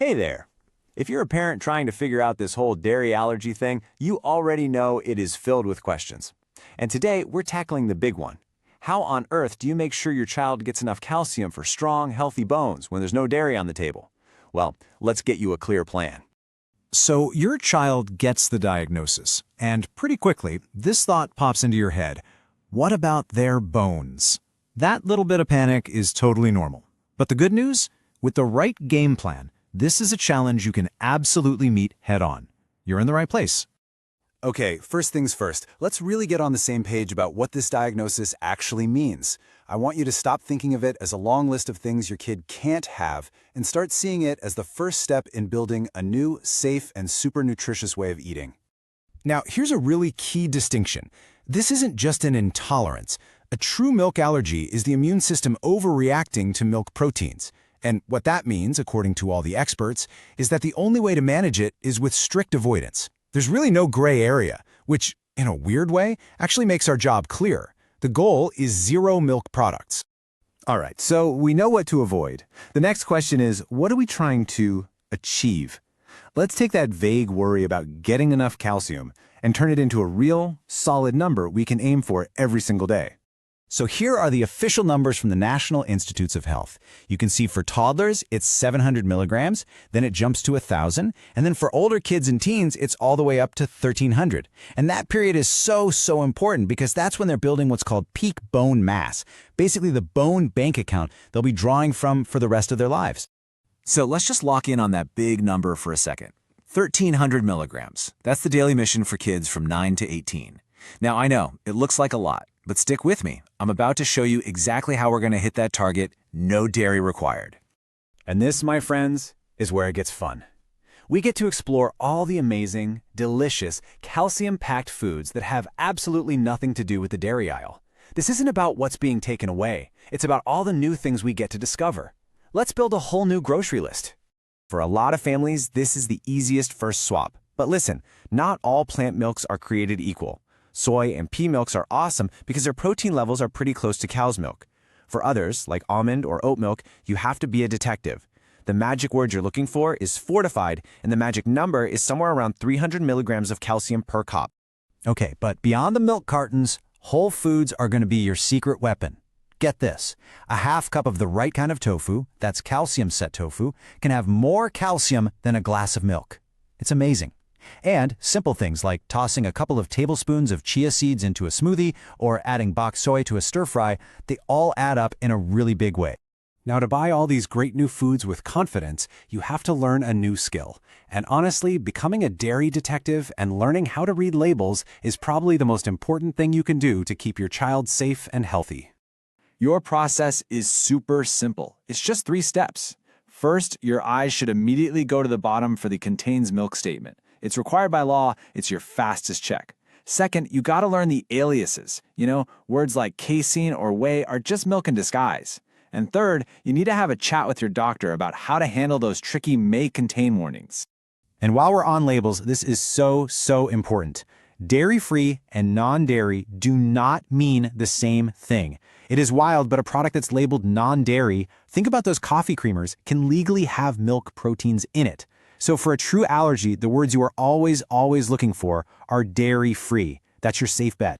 Hey there! If you're a parent trying to figure out this whole dairy allergy thing, you already know it is filled with questions. And today, we're tackling the big one. How on earth do you make sure your child gets enough calcium for strong, healthy bones when there's no dairy on the table? Well, let's get you a clear plan. So your child gets the diagnosis, and pretty quickly, this thought pops into your head. What about their bones? That little bit of panic is totally normal. But the good news? With the right game plan, this is a challenge you can absolutely meet head-on. You're in the right place. Okay, first things first, let's really get on the same page about what this diagnosis actually means. I want you to stop thinking of it as a long list of things your kid can't have and start seeing it as the first step in building a new, safe, and super nutritious way of eating. Now, here's a really key distinction. This isn't just an intolerance. A true milk allergy is the immune system overreacting to milk proteins. And what that means, according to all the experts, is that the only way to manage it is with strict avoidance. There's really no gray area, which, in a weird way, actually makes our job clear. The goal is zero milk products. All right, so we know what to avoid. The next question is, what are we trying to achieve? Let's take that vague worry about getting enough calcium and turn it into a real, solid number we can aim for every single day. So here are the official numbers from the National Institutes of Health. You can see for toddlers, it's 700 milligrams, then it jumps to 1,000, and then for older kids and teens, it's all the way up to 1,300. And that period is so important because that's when they're building what's called peak bone mass, basically the bone bank account they'll be drawing from for the rest of their lives. So let's just lock in on that big number for a second. 1,300 milligrams. That's the daily mission for kids from 9 to 18. Now, I know, it looks like a lot, but stick with me. I'm about to show you exactly how we're going to hit that target, no dairy required. And this, my friends, is where it gets fun. We get to explore all the amazing, delicious, calcium-packed foods that have absolutely nothing to do with the dairy aisle. This isn't about what's being taken away. It's about all the new things we get to discover. Let's build a whole new grocery list. For a lot of families, this is the easiest first swap. But listen, not all plant milks are created equal. Soy and pea milks are awesome because their protein levels are pretty close to cow's milk. For others, like almond or oat milk, you have to be a detective. The magic word you're looking for is fortified, and the magic number is somewhere around 300 milligrams of calcium per cup. Okay, but beyond the milk cartons, whole foods are going to be your secret weapon. Get this, a half cup of the right kind of tofu, that's calcium-set tofu, can have more calcium than a glass of milk. It's amazing. And simple things like tossing a couple of tablespoons of chia seeds into a smoothie or adding bok choy to a stir-fry, they all add up in a really big way. Now, to buy all these great new foods with confidence, you have to learn a new skill. And honestly, becoming a dairy detective and learning how to read labels is probably the most important thing you can do to keep your child safe and healthy. Your process is super simple. It's just 3 steps. First, your eyes should immediately go to the bottom for the contains milk statement. It's required by law. It's your fastest check. Second, you gotta learn the aliases. Words like casein or whey are just milk in disguise. And third, you need to have a chat with your doctor about how to handle those tricky may contain warnings. And while we're on labels, this is so important. Dairy-free and non-dairy do not mean the same thing. It is wild, but a product that's labeled non-dairy, think about those coffee creamers, can legally have milk proteins in it. So for a true allergy, the words you are always looking for are dairy-free. That's your safe bet.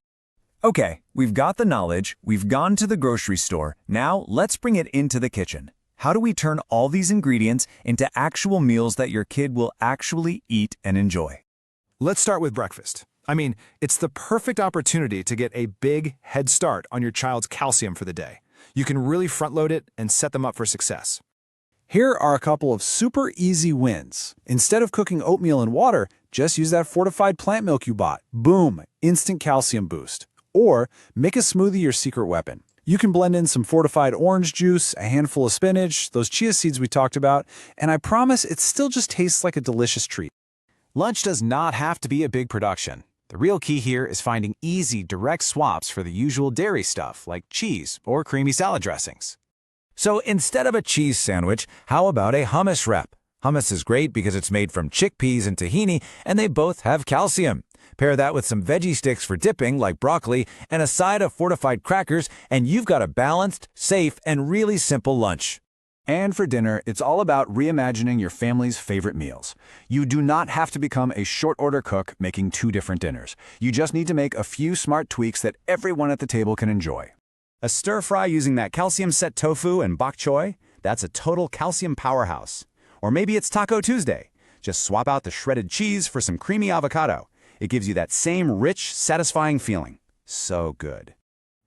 Okay, we've got the knowledge, we've gone to the grocery store, now let's bring it into the kitchen. How do we turn all these ingredients into actual meals that your kid will actually eat and enjoy? Let's start with breakfast. It's the perfect opportunity to get a big head start on your child's calcium for the day. You can really front-load it and set them up for success. Here are a couple of super easy wins. Instead of cooking oatmeal in water, just use that fortified plant milk you bought. Boom, instant calcium boost. Or make a smoothie your secret weapon. You can blend in some fortified orange juice, a handful of spinach, those chia seeds we talked about, and I promise it still just tastes like a delicious treat. Lunch does not have to be a big production. The real key here is finding easy, direct swaps for the usual dairy stuff like cheese or creamy salad dressings. So instead of a cheese sandwich, how about a hummus wrap? Hummus is great because it's made from chickpeas and tahini, and they both have calcium. Pair that with some veggie sticks for dipping, like broccoli, and a side of fortified crackers, and you've got a balanced, safe, and really simple lunch. And for dinner, it's all about reimagining your family's favorite meals. You do not have to become a short-order cook making 2 different dinners. You just need to make a few smart tweaks that everyone at the table can enjoy. A stir-fry using that calcium-set tofu and bok choy? That's a total calcium powerhouse. Or maybe it's Taco Tuesday. Just swap out the shredded cheese for some creamy avocado. It gives you that same rich, satisfying feeling. So good.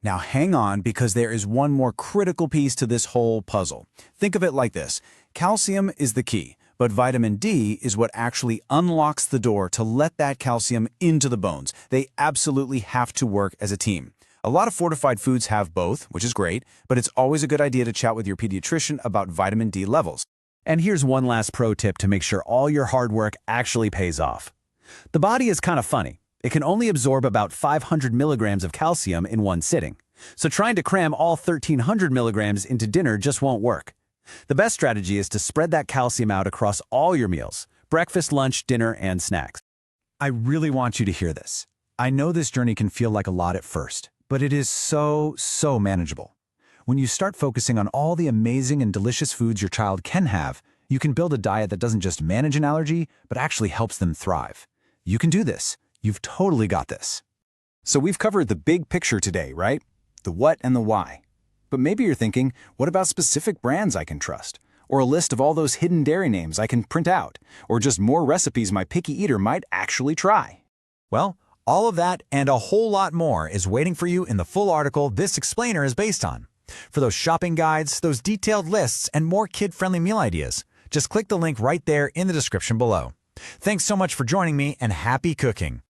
Now hang on, because there is one more critical piece to this whole puzzle. Think of it like this. Calcium is the key, but vitamin D is what actually unlocks the door to let that calcium into the bones. They absolutely have to work as a team. A lot of fortified foods have both, which is great, but it's always a good idea to chat with your pediatrician about vitamin D levels. And here's one last pro tip to make sure all your hard work actually pays off. The body is kind of funny. It can only absorb about 500 milligrams of calcium in one sitting. So trying to cram all 1,300 milligrams into dinner just won't work. The best strategy is to spread that calcium out across all your meals: breakfast, lunch, dinner, and snacks. I really want you to hear this. I know this journey can feel like a lot at first, but it is so manageable. When you start focusing on all the amazing and delicious foods your child can have, you can build a diet that doesn't just manage an allergy, but actually helps them thrive. You can do this. You've totally got this. So we've covered the big picture today, right? The what and the why. But maybe you're thinking, what about specific brands I can trust? Or a list of all those hidden dairy names I can print out? Or just more recipes my picky eater might actually try? Well, all of that and a whole lot more is waiting for you in the full article this explainer is based on. For those shopping guides, those detailed lists, and more kid-friendly meal ideas, just click the link right there in the description below. Thanks so much for joining me, and happy cooking!